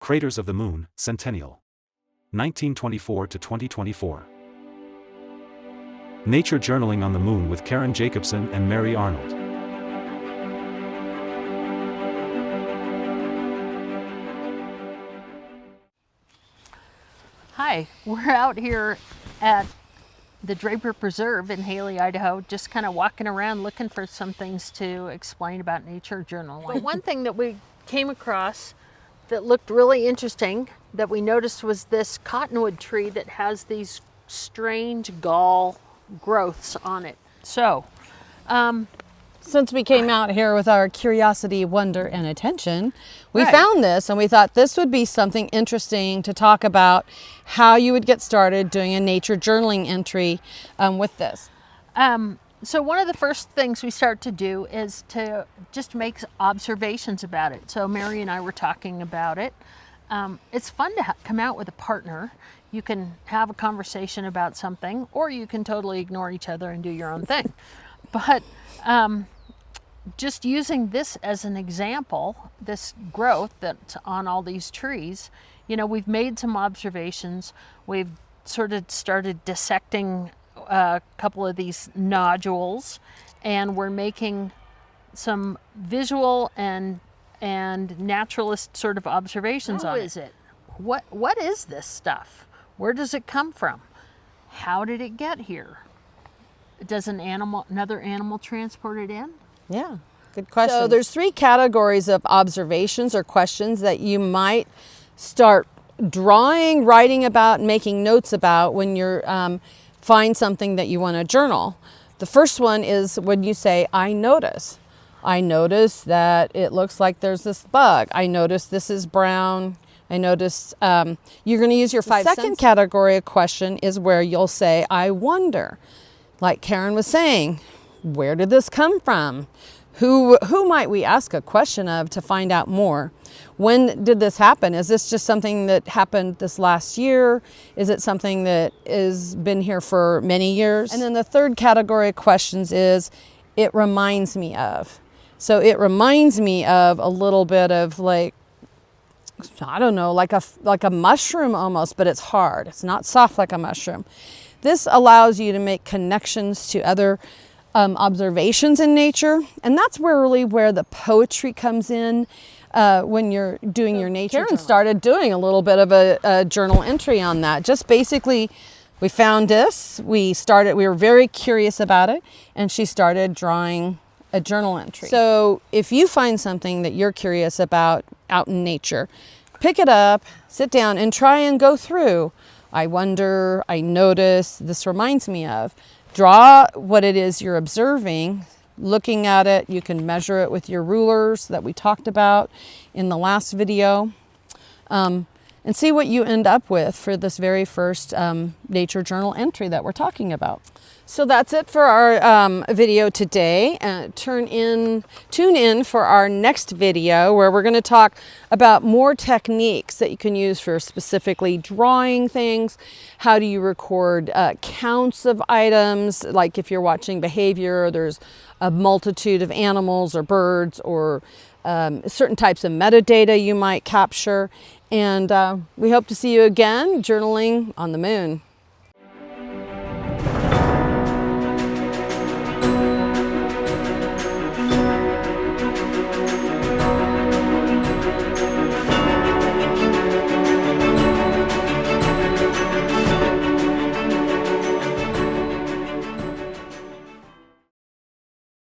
Craters of the Moon, Centennial. 1924 to 2024. Nature Journaling on the Moon with Karen Jacobsen and Mary Arnold. Hi, we're out here at the Draper Preserve in Haley, Idaho, just kind of walking around looking for some things to explain about nature journaling. But one thing that we came across that looked really interesting that we noticed was this cottonwood tree that has these strange gall growths on it. So, since we came out here with our curiosity, wonder, and attention, we found this and we thought this would be something interesting to talk about how you would get started doing a nature journaling entry with this. So one of the first things we start to do is to just make observations about it. So Mary and I were talking about it. It's fun to come out with a partner. You can have a conversation about something, or you can totally ignore each other and do your own thing. But just using this as an example, this growth that's on all these trees, you know, we've made some observations. We've sort of started dissecting a couple of these nodules, and we're making some visual and naturalist sort of observations on it. How is it? What is this stuff? Where does it come from? How did it get here? Does another animal transport it in? Yeah, good question. So there's three categories of observations or questions that you might start drawing, writing about, making notes about when you're find something that you want to journal. The first one is when you say, I notice. I notice that it looks like there's this bug. I notice this is brown. I notice you're going to use your five senses. The second category of question is where you'll say, I wonder. Like Karen was saying, where did this come from? Who might we ask a question of to find out more? When did this happen? Is this just something that happened this last year? Is it something that has been here for many years? And then the third category of questions is, it reminds me of. So it reminds me of a little bit of, like, I don't know, like a mushroom almost, but it's hard. It's not soft like a mushroom. This allows you to make connections to other observations in nature, and that's really where the poetry comes in when you're doing your nature journal. Karen started doing a little bit of a journal entry on that. Just basically, we found this, we were very curious about it, and she started drawing a journal entry. So if you find something that you're curious about out in nature, pick it up, sit down, and try and go through. I wonder, I notice, this reminds me of. Draw what it is you're observing, looking at it. You can measure it with your rulers that we talked about in the last video, and see what you end up with for this very first nature journal entry that we're talking about. So that's it for our video today. Tune in for our next video where we're going to talk about more techniques that you can use for specifically drawing things. How do you record counts of items? Like if you're watching behavior, there's a multitude of animals or birds or certain types of metadata you might capture. And we hope to see you again journaling on the moon.